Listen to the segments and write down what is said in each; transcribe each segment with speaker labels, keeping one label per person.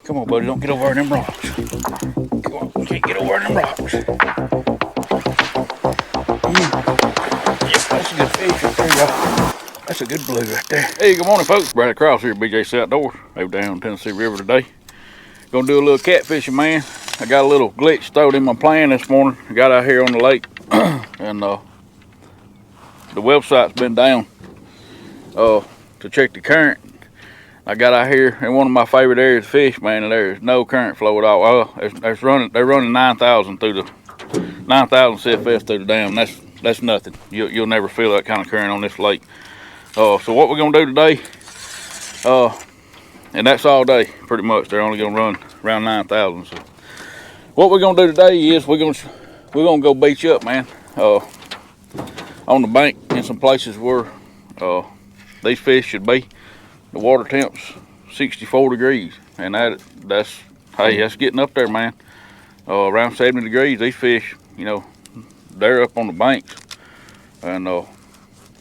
Speaker 1: Come on, buddy, don't get over them rocks. Come on, we can't get over them rocks. Yep, that's a good fish right there, y'all. That's a good blue right there. Hey, good morning, folks. Brad Cross here at BJ's Outdoors, over down Tennessee River today. Gonna do a little catfishing, man. I got a little glitch thrown in my plan this morning. I got out here on the lake, and the website's been down to check the current. I got out here in one of my favorite areas to fish, man, and there's no current flow at all. They're running 9,000 through the 9,000 CFS through the dam. That's nothing. You'll never feel that kind of current on this lake. So what we're gonna do today, and that's all day pretty much. They're only gonna run around 9,000. So what we're gonna do today is we're gonna go beach up, man, on the bank in some places where these fish should be. The water temp's 64 degrees, and that's getting up there, man. Around 70 degrees, these fish, they're up on the banks, and so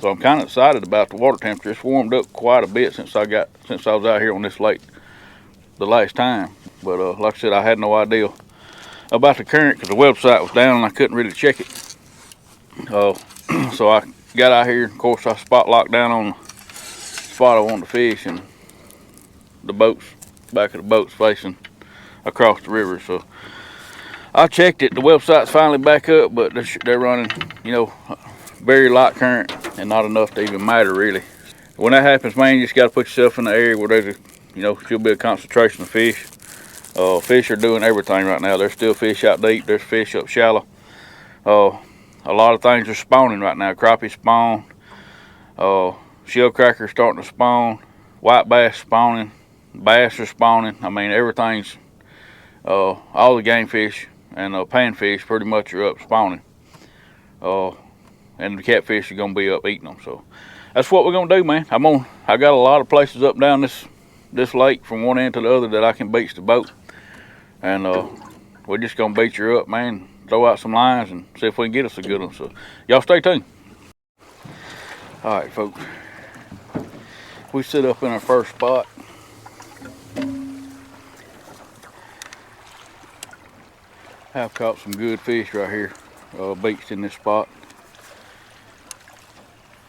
Speaker 1: I'm kind of excited about the water temperature. It's warmed up quite a bit since I was out here on this lake the last time. But like I said, I had no idea about the current because the website was down and I couldn't really check it. So I got out here. Of course, I spot locked down on the spot I wanted to fish, and the back of the boat's facing across the river. So I checked it. The website's finally back up, but they're running, very light current and not enough to even matter really. When that happens, man, you just got to put yourself in the area where there's should be a concentration of fish. Fish are doing everything right now. There's still fish out deep. There's fish up shallow. A lot of things are spawning right now. Crappie spawn. Shell crackers starting to spawn. White bass spawning. Bass are spawning. I mean, everything's, all the game fish and panfish pretty much are up spawning. And the catfish are gonna be up eating them. So that's what we're gonna do, man. I got a lot of places up down this lake from one end to the other that I can beach the boat, and we're just gonna beach her up, man. Throw out some lines and see if we can get us a good one. So y'all stay tuned. All right, folks. We sit up in our first spot. I've caught some good fish right here, beached in this spot.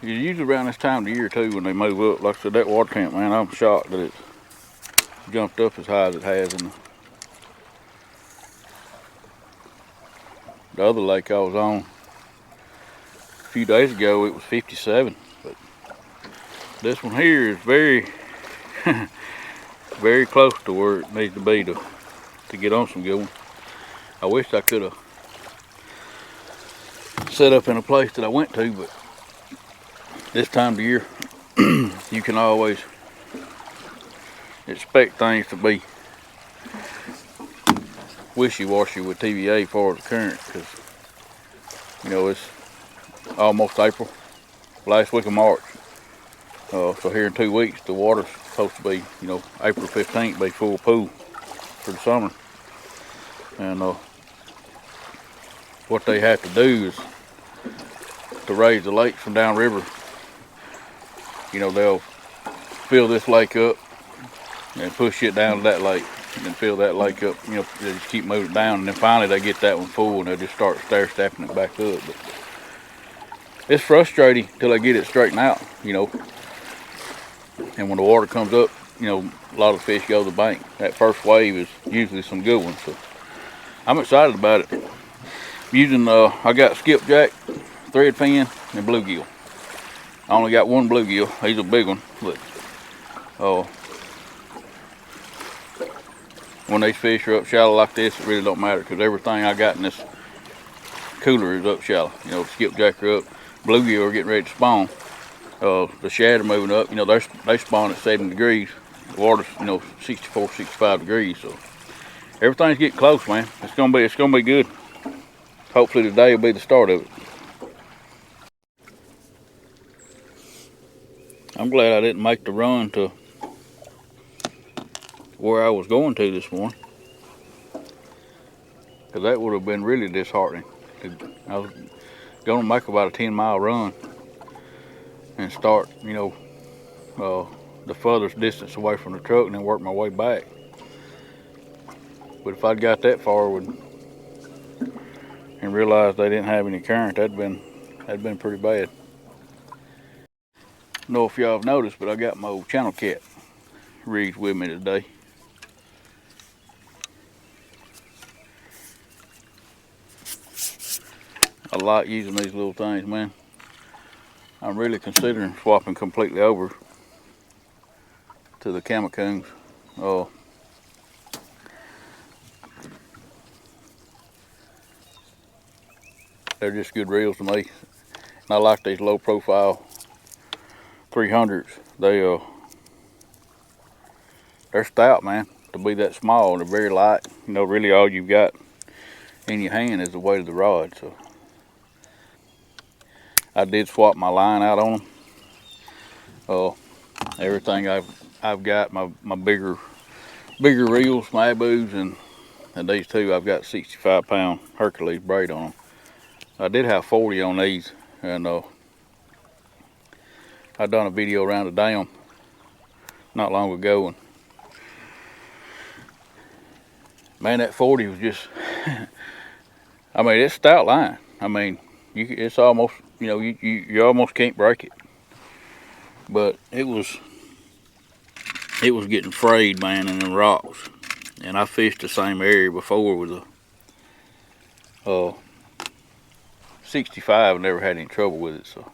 Speaker 1: It's usually around this time of the year too when they move up. Like I said, that water temp, man, I'm shocked that it's jumped up as high as it has in the other lake I was on a few days ago. It was 57, but this one here is very very close to where it needs to be to get on some good ones. I wish I could have set up in a place that I went to, but this time of the year you can always expect things to be wishy-washy with TVA as far as the current, because it's almost April, last week of March. So here in 2 weeks the water's supposed to be, April 15th, be full pool for the summer. And what they have to do is to raise the lake from downriver. They'll fill this lake up and push it down to that lake, and then fill that lake up. They just keep moving it down, and then finally they get that one full, and they'll just start stair-stepping it back up. But it's frustrating till they get it straightened out, And when the water comes up, a lot of the fish go to the bank. That first wave is usually some good ones, so I'm excited about it. Using I got skipjack, thread fin, and bluegill. I only got one bluegill. He's a big one, but when these fish are up shallow like this, it really don't matter because everything I got in this cooler is up shallow. Skipjack are up, bluegill are getting ready to spawn. The shad are moving up. They spawn at 70 degrees. The water's 64, 65 degrees. So everything's getting close, man. It's gonna be good. Hopefully today will be the start of it. I'm glad I didn't make the run to where I was going to this morning, because that would have been really disheartening. I was going to make about a 10-mile run and start, the furthest distance away from the truck and then work my way back. But if I'd got that far and realized they didn't have any current, that'd been pretty bad. I don't know if y'all have noticed, but I got my old channel cat rigged with me today. I like using these little things, man. I'm really considering swapping completely over to the Camacoons. Oh, they're just good reels to me. And I like these low profile 300s. They're stout, man, to be that small. They're very light. You know, really all you've got in your hand is the weight of the rod. So I did swap my line out on them. Everything I've got, my bigger reels, my Abus, and these two, I've got 65-pound Hercules braid on them. I did have 40 on these, and I done a video around the dam not long ago, and man, that 40 was just, I mean, it's stout line. I mean, it's almost, you know, you almost can't break it. But it was getting frayed, man, in the rocks. And I fished the same area before with a 65 and never had any trouble with it. So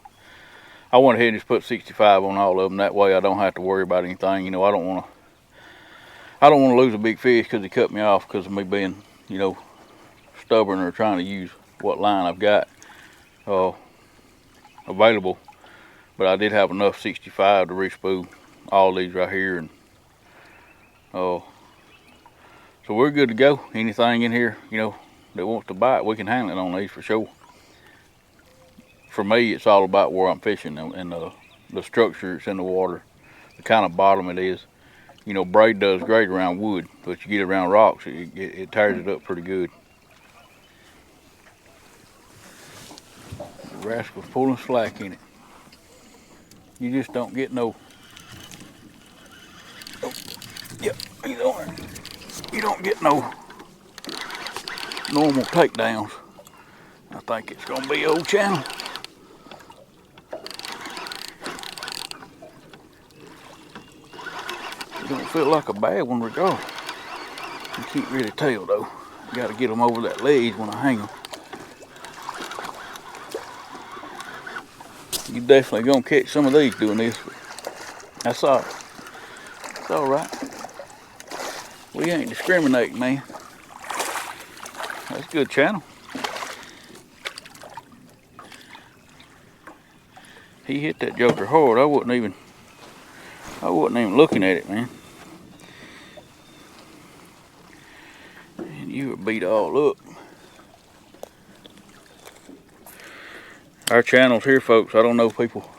Speaker 1: I went ahead and just put 65 on all of them. That way I don't have to worry about anything. You know, I don't want to lose a big fish because he cut me off because of me being, you know, stubborn or trying to use what line I've got available. But I did have enough 65 to re-spool all these right here, and so we're good to go. Anything in here, you know, that wants to bite, we can handle it on these for sure. For me, it's all about where I'm fishing and the structure it's in the water, the kind of bottom it is. You know, braid does great around wood, but you get around rocks, it tears it up pretty good. The rascal's pulling slack in it. You just don't get no. Oh, yep, he's on there. You don't get no normal takedowns. I think it's gonna be old channel. It don't feel like a bad one regardless. You can't really tell though. You gotta get them over that ledge when I hang them. You definitely gonna catch some of these doing this. That's all right. It's all right. We ain't discriminating, man. That's a good channel. He hit that joker hard. I wasn't even looking at it, man. And you were beat all up. Our channels here, folks, I don't know, people,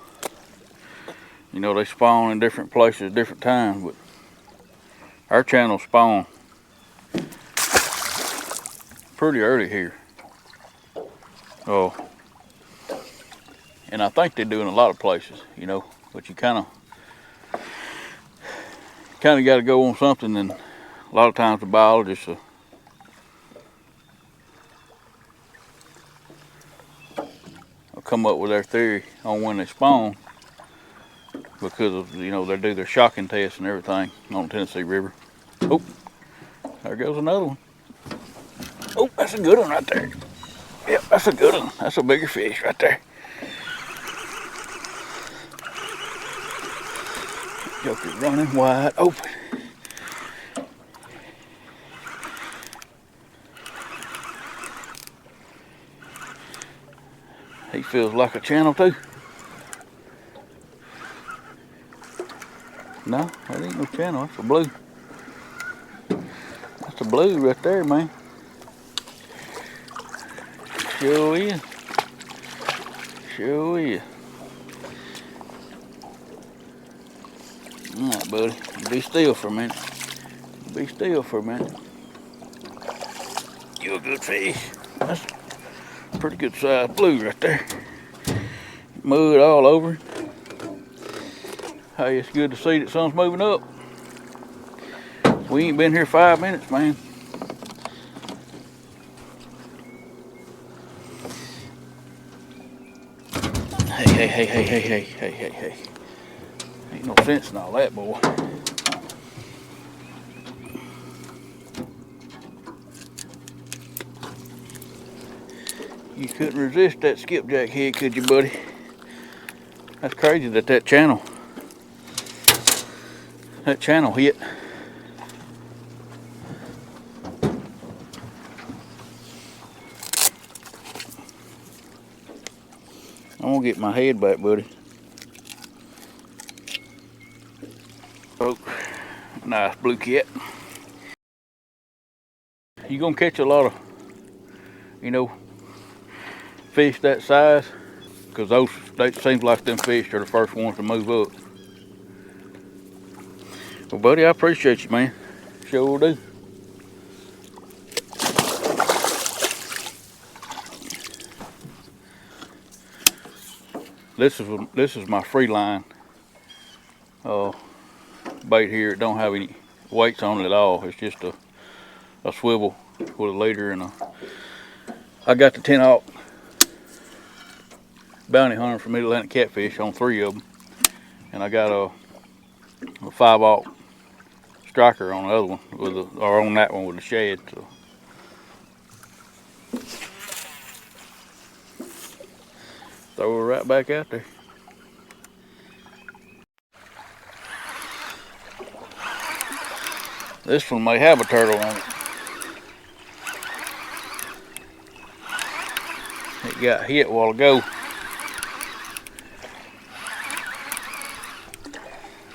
Speaker 1: you know, they spawn in different places, different times, but our channels spawn pretty early here. Oh, and I think they do in a lot of places, you know, but you kind of got to go on something, and a lot of times the biologists will come up with their theory on when they spawn because of, you know, they do their shocking tests and everything on the Tennessee River. Oh, there goes another one. Oh, that's a good one right there. Yep, that's a good one. That's a bigger fish right there. Joker's running wide open. He feels like a channel too. No, that ain't no channel. That's a blue. That's a blue right there, man. Sure is. Sure is. All right, buddy. Be still for a minute. Be still for a minute. You a good fish. That's a pretty good sized blue right there. Mud all over. Hey, it's good to see that sun's moving up. We ain't been here 5 minutes, man. Hey, hey, hey, hey, hey, hey, hey, hey, hey. Ain't no sense in all that, boy. You couldn't resist that skipjack head, could you, buddy? That's crazy that channel hit. I'm gonna get my head back, buddy. Oh, nice blue cat. You gonna catch a lot of, fish that size, because they seems like them fish are the first ones to move up. Well, buddy, I appreciate you, man. Sure do. This is my free line bait here. It don't have any weights on it at all. It's just a swivel with a leader and I got the 10-aught bounty hunter from Mid-Atlantic Catfish on 3 of them, and I got a 5-aught striker on the other one or on that one with a shad. So throw her right back out there. This one may have a turtle on it. It got hit a while ago,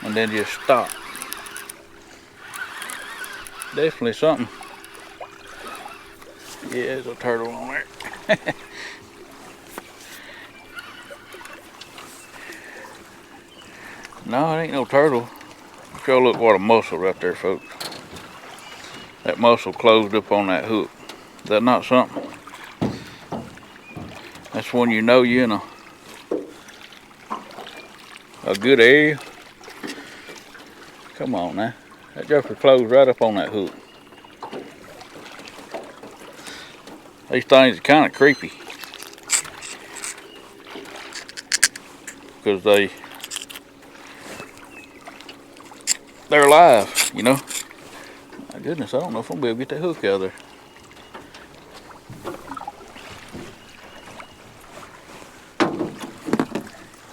Speaker 1: and then just stopped. Definitely something. Yeah, there's a turtle on there. No, it ain't no turtle. Sure look what a muscle right there, folks. That muscle closed up on that hook. Is that not something? That's when you know you're in a good area. Come on now. That joker closed right up on that hook. These things are kind of creepy, because they're alive, you know. My goodness, I don't know if I'm gonna be able to get that hook out of there.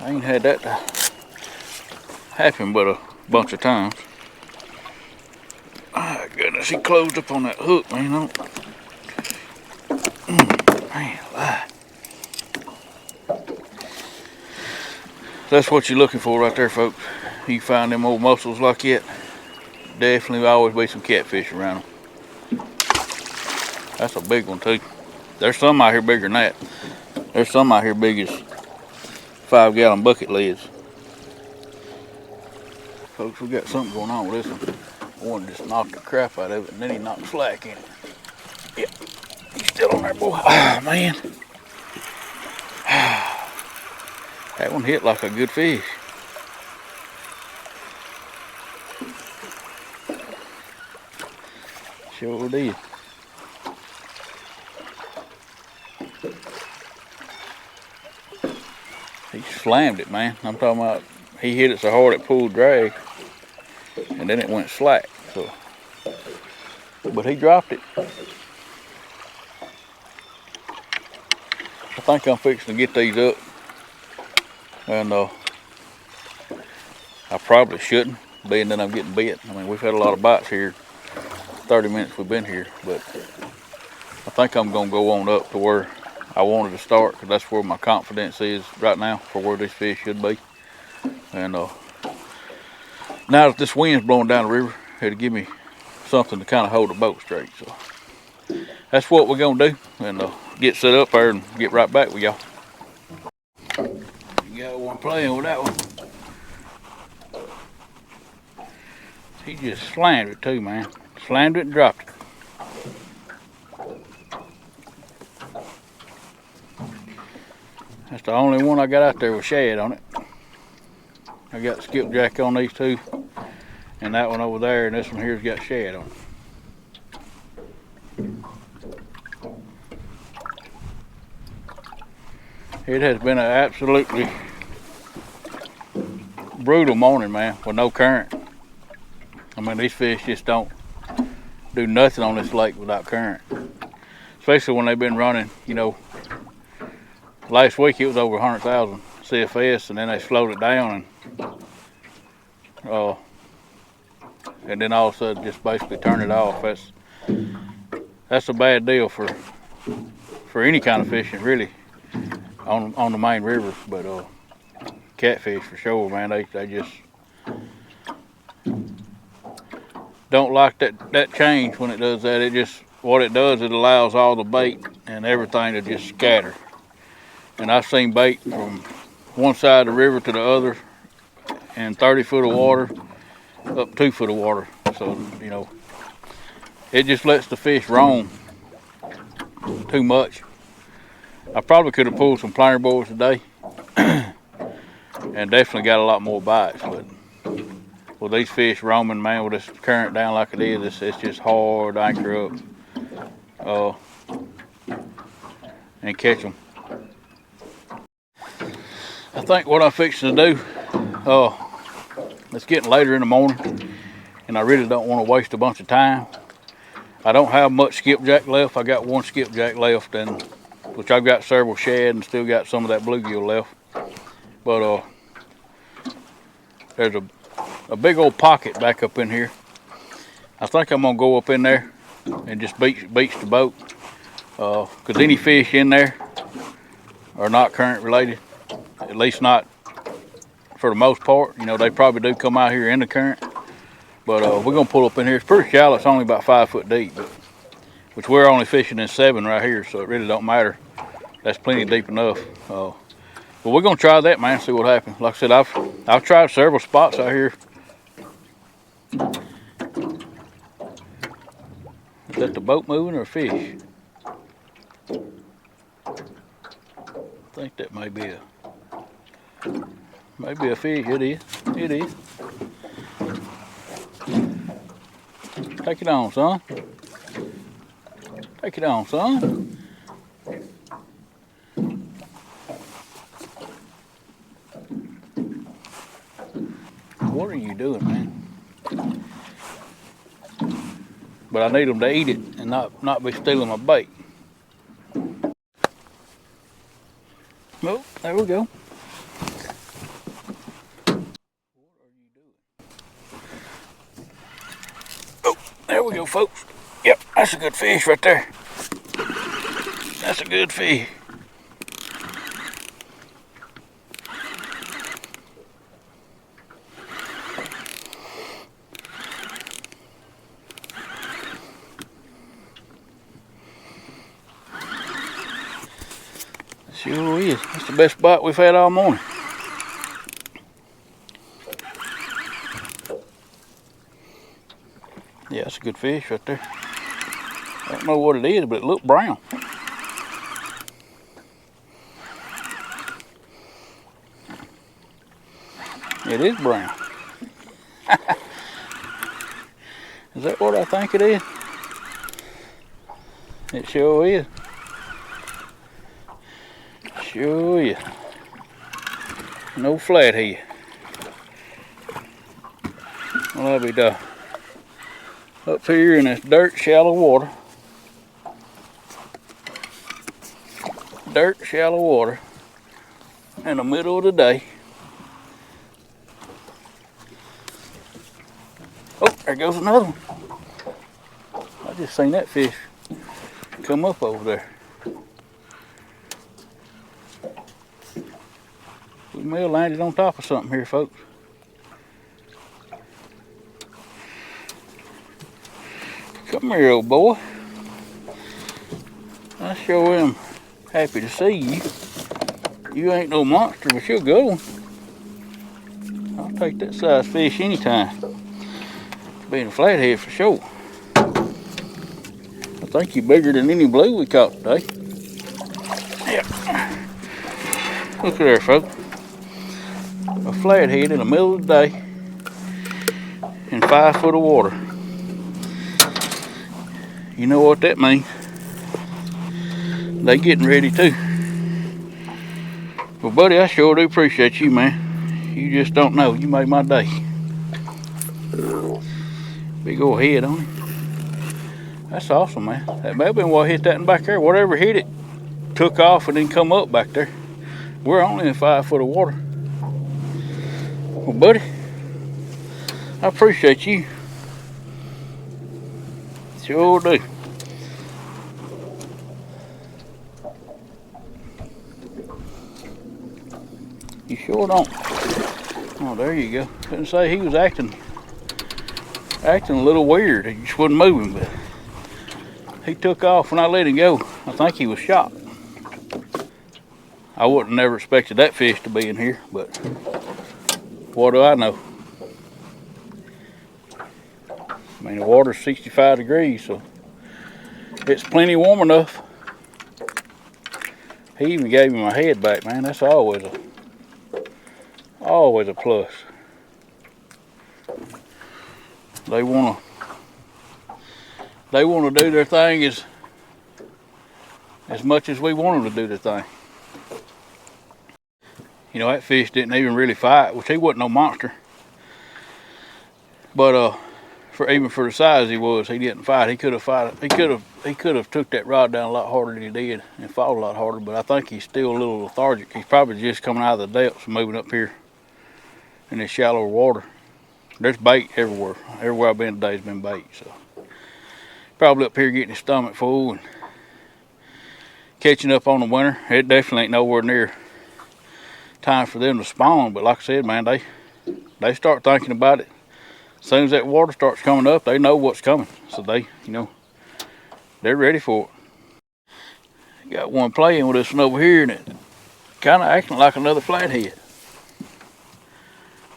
Speaker 1: I ain't had that happen but a bunch of times. My goodness, he closed up on that hook, man. Man, alive. That's what you're looking for right there, folks. You find them old mussels like that, definitely always be some catfish around them. That's a big one too. There's some out here bigger than that. There's some out here big as 5-gallon bucket lids. Folks, we got something going on with this one. One just knocked the crap out of it, and then he knocked slack in it. Yep, he's still on there, boy. Oh, man. That one hit like a good fish. Sure did. He slammed it, man. I'm talking about, he hit it so hard it pulled drag, and then it went slack. So, but he dropped it. I think I'm fixing to get these up, and I probably shouldn't, being that I'm getting bit. I mean, we've had a lot of bites here, 30 minutes we've been here, but I think I'm gonna go on up to where I wanted to start, because that's where my confidence is right now for where this fish should be. And now that this wind's blowing down the river, it'll give me something to kind of hold the boat straight. So that's what we're gonna do, and get set up there and get right back with y'all. You got one playing with that one. He just slammed it too, man. Slammed it and dropped it. That's the only one I got out there with shad on it. I got skipjack on these two, and that one over there, and this one here's got shad on it. It has been an absolutely brutal morning, man, with no current. I mean, these fish just don't do nothing on this lake without current. Especially when they've been running, you know, last week it was over 100,000 CFS, and then they slowed it down, and then all of a sudden just basically turned it off. That's a bad deal for any kind of fishing, really, on the main rivers. But catfish for sure, man. They just don't like that change when it does that. What it does, it allows all the bait and everything to just scatter. And I've seen bait from one side of the river to the other in 30 foot of water, up 2 foot of water. So, you know, it just lets the fish roam too much. I probably could have pulled some planer boys today and definitely got a lot more bites, but with these fish roaming, man, with this current down like it is, it's just hard to anchor up and catch them. I think what I'm fixing to do, it's getting later in the morning, and I really don't want to waste a bunch of time. I don't have much skipjack left. I got one skipjack left, which I've got several shad and still got some of that bluegill left. But there's a big old pocket back up in here. I think I'm gonna go up in there and just beach the boat, because any fish in there are not current related, at least not for the most part. You know, they probably do come out here in the current, but we're gonna pull up in here. It's pretty shallow. It's only about 5 foot deep, which we're only fishing in 7 right here, so it really don't matter. That's plenty deep enough. But we're gonna try that, man, see what happens. Like I said, I've tried several spots out here. Is that the boat moving or a fish? I think that may be a fish. It is. It is. Take it on, son. Take it on, son. What are you doing, man? But I need them to eat it and not be stealing my bait. Oh, there we go. What are you doing? Oh, there we go, folks. Yep, that's a good fish right there. That's a good fish. Sure is. That's the best bite we've had all morning. Yeah, that's a good fish right there. I don't know what it is, but it looked brown. It is brown. Is that what I think it is? It sure is. Sure is. No flathead. Well, I'll be done. Up here in this dirt shallow water. Dirt shallow water in the middle of the day. Oh, there goes another one. I just seen that fish come up over there. We may have landed on top of something here, folks. Come here, old boy. I sure am happy to see you. You ain't no monster, but you're a good one. I'll take that size fish anytime. Being a flathead for sure. I think you're bigger than any blue we caught today. Yeah. Look at there, folks. A flathead in the middle of the day in 5 foot of water. You know what that means? They getting ready too. Well, buddy, I sure do appreciate you, man. You just don't know. You made my day. Big old head on it. That's awesome, man. That may have been what hit that in back there. Whatever hit it took off and then come up back there. We're only in 5 foot of water. Well, buddy, I appreciate you. Sure do. You sure don't. Oh, there you go. Couldn't say he was acting a little weird. He just wasn't moving, but he took off when I let him go. I think he was shot. I wouldn't never expected that fish to be in here, but what do I know? I mean, the water's 65 degrees, so it's plenty warm enough. He even gave me my head back, man. That's always a plus. They wanna do their thing as much as we want them to do their thing. You know, that fish didn't even really fight, which he wasn't no monster. But even for the size he was, he didn't fight. He could have took that rod down a lot harder than he did and fought a lot harder. But I think he's still a little lethargic. He's probably just coming out of the depths and moving up here in this shallower water. There's bait everywhere. Everywhere I've been today's been bait. So probably up here getting his stomach full and catching up on the winter. It definitely ain't nowhere near time for them to spawn. But like I said, man, they start thinking about it. As soon as that water starts coming up, they know what's coming. So they're ready for it. Got one playing with us one over here and it kind of acting like another flathead.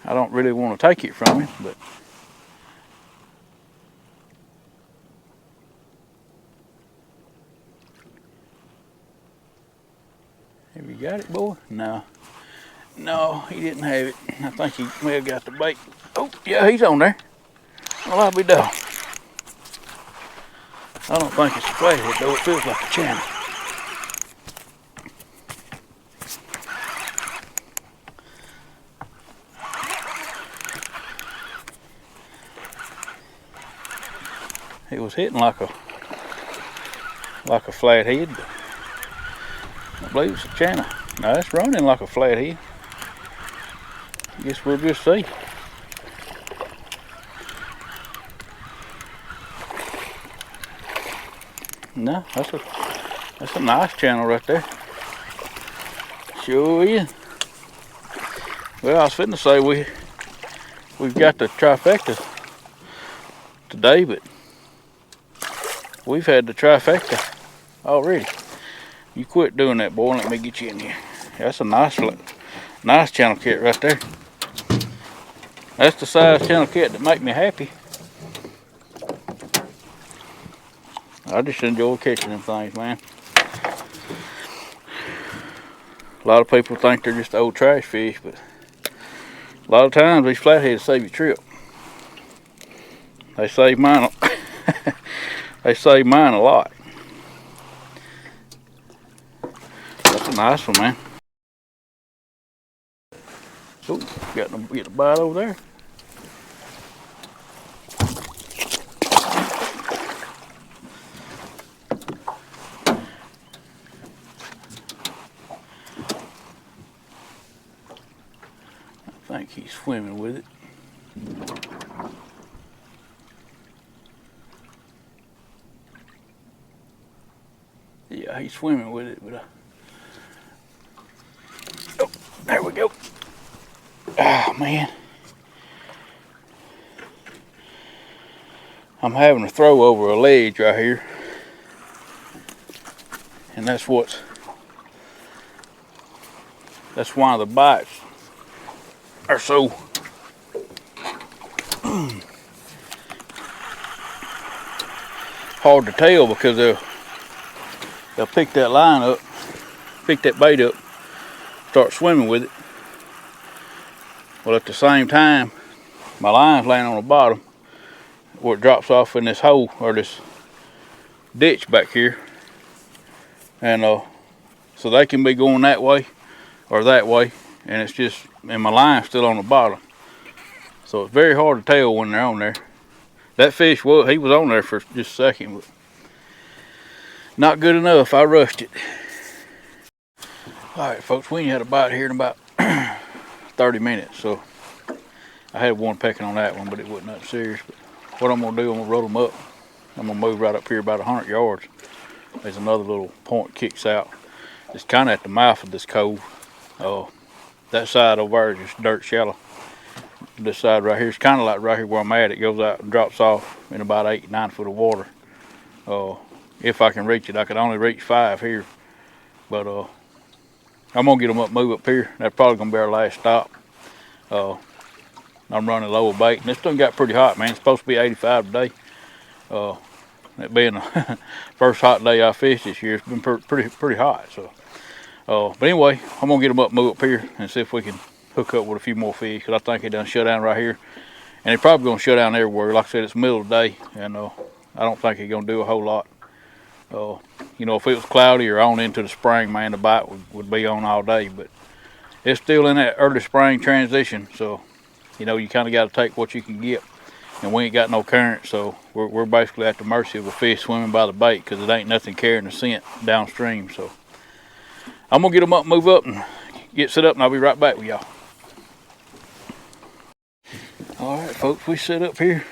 Speaker 1: I don't really want to take it from him, but have you got it, boy? No, he didn't have it. I think he may have got the bait. Oh, yeah, he's on there. Well, I'll be done. I don't think it's a flathead, though. It feels like a channel. It was hitting like a flathead, but I believe it's a channel. Now it's running like a flathead. I guess we'll just see. No, that's a nice channel right there. Sure is. Well, I was fitting to say we've got the trifecta today, but we've had the trifecta already. You quit doing that, boy. Let me get you in here. That's a nice channel cat right there. That's the size channel cat that make me happy. I just enjoy catching them things, man. A lot of people think they're just old trash fish, but a lot of times these flatheads save your trip. They save mine. They save mine a lot. That's a nice one, man. Oh, get a bite over there. I think he's swimming with it. Yeah, he's swimming with it, but oh, there we go. Ah, man. I'm having to throw over a ledge right here. And that's why the bites are so hard to tell, because they'll pick that line up, pick that bait up, start swimming with it. Well, at the same time, my line's laying on the bottom where it drops off in this hole or this ditch back here. And so they can be going that way or that way, and it's just, and my line's still on the bottom. So it's very hard to tell when they're on there. That fish, he was on there for just a second, but not good enough. I rushed it. All right, folks, we ain't had a bite here in about 30 minutes, so I had one pecking on that one, but it wasn't that serious. But what I'm gonna do, I'm gonna roll them up. I'm gonna move right up here about 100 yards. There's another little point kicks out. It's kind of at the mouth of this cove. That side over there is just dirt shallow. This side right here is kind of like right here where I'm at. It goes out and drops off in about 8-9 foot of water. If I can reach it, I could only reach 5 here, but I'm gonna get them up, move up here. That's probably gonna be our last stop. I'm running low bait, and this thing got pretty hot, man. It's supposed to be 85 today. It being the first hot day I fished this year, it's been pretty hot. So, but anyway, I'm gonna get them up, move up here, and see if we can hook up with a few more fish. Cause I think they done shut down right here, and they probably gonna shut down everywhere. Like I said, it's middle of the day, and I don't think they're gonna do a whole lot. You know, if it was cloudy or on into the spring, man, the bite would be on all day. But it's still in that early spring transition, so you know, you kind of got to take what you can get. And we ain't got no current, so we're basically at the mercy of a fish swimming by the bait, because it ain't nothing carrying the scent downstream. So I'm gonna get them up, move up, and get set up, and I'll be right back with y'all. All right, folks, we set up here.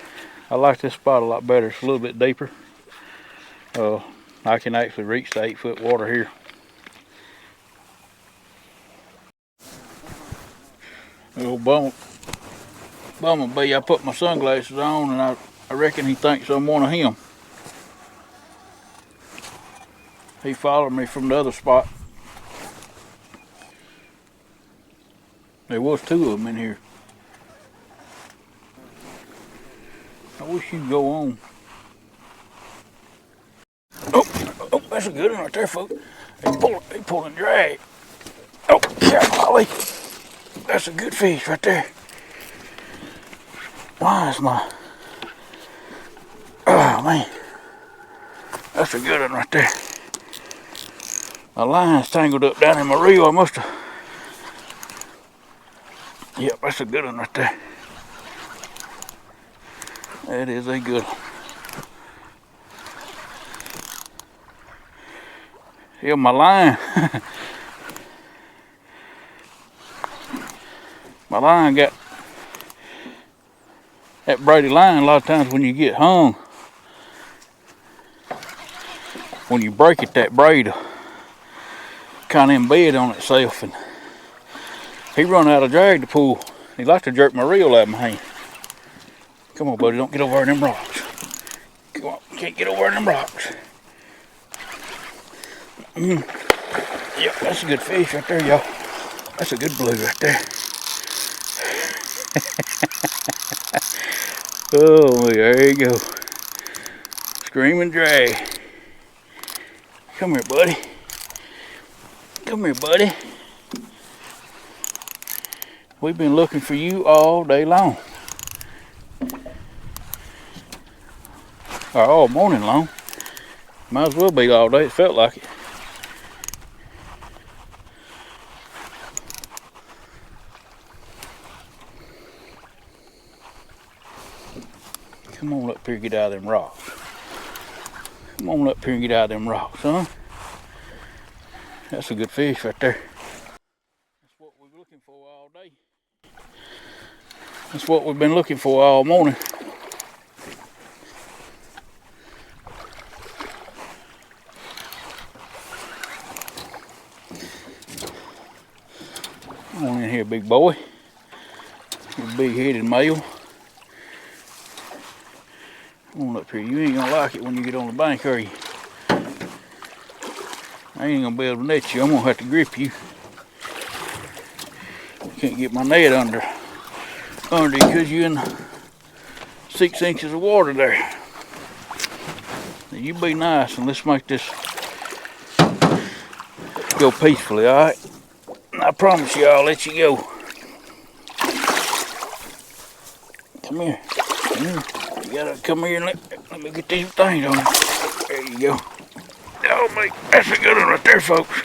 Speaker 1: I like this spot a lot better. It's a little bit deeper. I can actually reach the 8 foot water here. Little bumblebee, I put my sunglasses on, and I reckon he thinks I'm one of him. He followed me from the other spot. There was 2 of them in here. I wish you'd go on. Oh, that's a good one right there, folks. They pull and drag. Oh, golly. That's a good fish right there. Why is my... Oh, man. That's a good one right there. My line's tangled up down in my reel. I must have... Yep, that's a good one right there. That is a good one. Yeah, my line. My line got that braided line. A lot of times when you get hung, when you break it, that braid kind of embed on itself, and he run out of drag to pull. He likes to jerk my reel out of my hand. Come on, buddy, don't get over there in them rocks. Come on, can't get over in them rocks. Yep, that's a good fish right there, y'all. That's a good blue right there. Oh, there you go. Screaming drag. Come here, buddy. Come here, buddy. We've been looking for you all day long. Or all morning long. Might as well be all day. It felt like it. Come on up here and get out of them rocks. Come on up here and get out of them rocks, huh? That's a good fish right there. That's what we've been looking for all day. That's what we've been looking for all morning. Come on in here, big boy. You big-headed male. Come on up here. You ain't gonna like it when you get on the bank, are you? I ain't gonna be able to net you. I'm gonna have to grip you. Can't get my net under you because you're in 6 inches of water there. Now you be nice and let's make this go peacefully, all right? I promise you I'll let you go. Come here. Come here. You gotta come here and let me get these things on. There you go. Oh, mate, that's a good one right there, folks.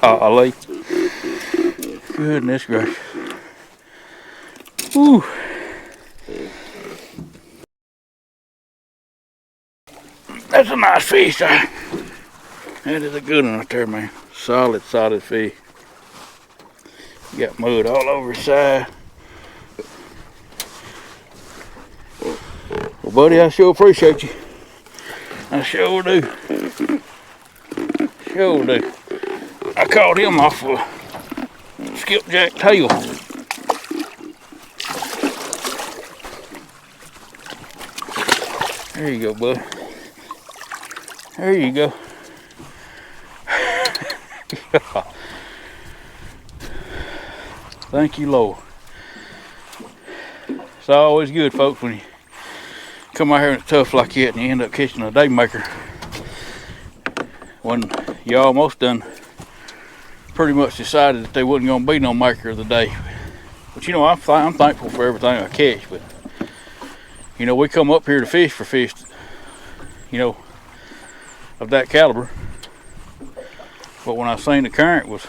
Speaker 1: Golly. Goodness gracious. Woo. That's a nice fish there. That is a good one right there, man. Solid, solid fish. Got mud all over his side. Well, buddy, I sure appreciate you. I sure do. Sure do. I caught him off a skipjack tail. There you go, bud. There you go. Thank you, Lord. It's always good, folks, when you come out here and it's tough like that and you end up catching a day maker. When you almost done pretty much decided that there wasn't going to be no maker of the day. But you know, I'm thankful for everything I catch. But you know, we come up here to fish for fish, you know, of that caliber. But when I seen the current was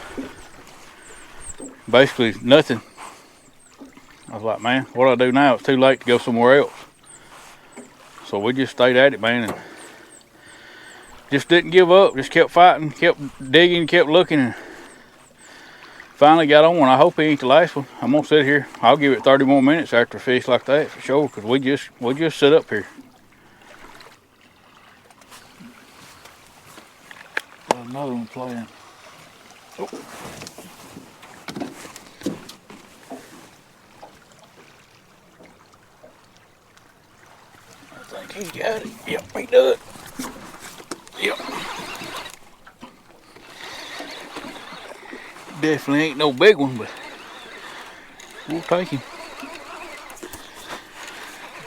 Speaker 1: basically nothing, I was like, man, what do I do now? It's too late to go somewhere else. So we just stayed at it, man, and just didn't give up. Just kept fighting, kept digging, kept looking, and finally got on one. I hope he ain't the last one. I'm gonna sit here. I'll give it 30 more minutes after a fish like that for sure, because we just sit up here. Another one playing. Oh. I think he got it. Yep, he does. Yep. Definitely ain't no big one, but we'll take him.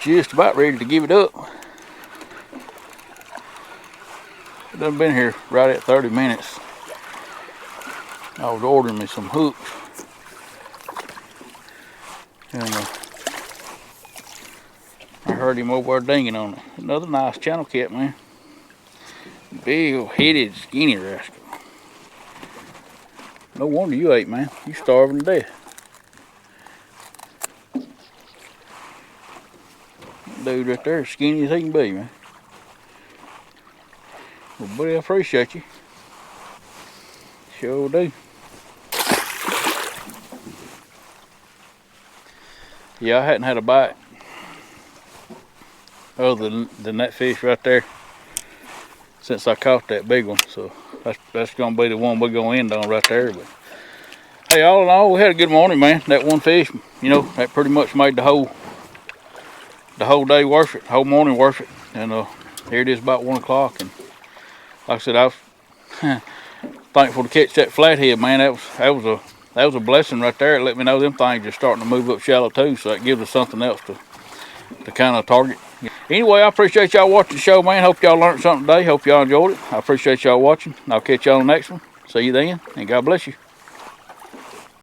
Speaker 1: Just about ready to give it up. Done been here right at 30 minutes. I was ordering me some hooks. And I heard him over there dinging on it. Another nice channel cat, man. Big old headed skinny rascal. No wonder you ate, man. You starving to death. Dude right there, skinny as he can be, man. Well, buddy, I appreciate you. Sure do. Yeah, I hadn't had a bite other than that fish right there since I caught that big one. So that's gonna be the one we're gonna end on right there. But hey, all in all, we had a good morning, man. That one fish, you know, that pretty much made the whole day worth it, the whole morning worth it. And here it is about 1 o'clock, and like I said, I was thankful to catch that flathead, man. That was a blessing right there. It let me know them things are starting to move up shallow too, so that gives us something else to kind of target. Anyway, I appreciate y'all watching the show, man. Hope y'all learned something today. Hope y'all enjoyed it. I appreciate y'all watching. I'll catch y'all on the next one. See you then, and God bless you.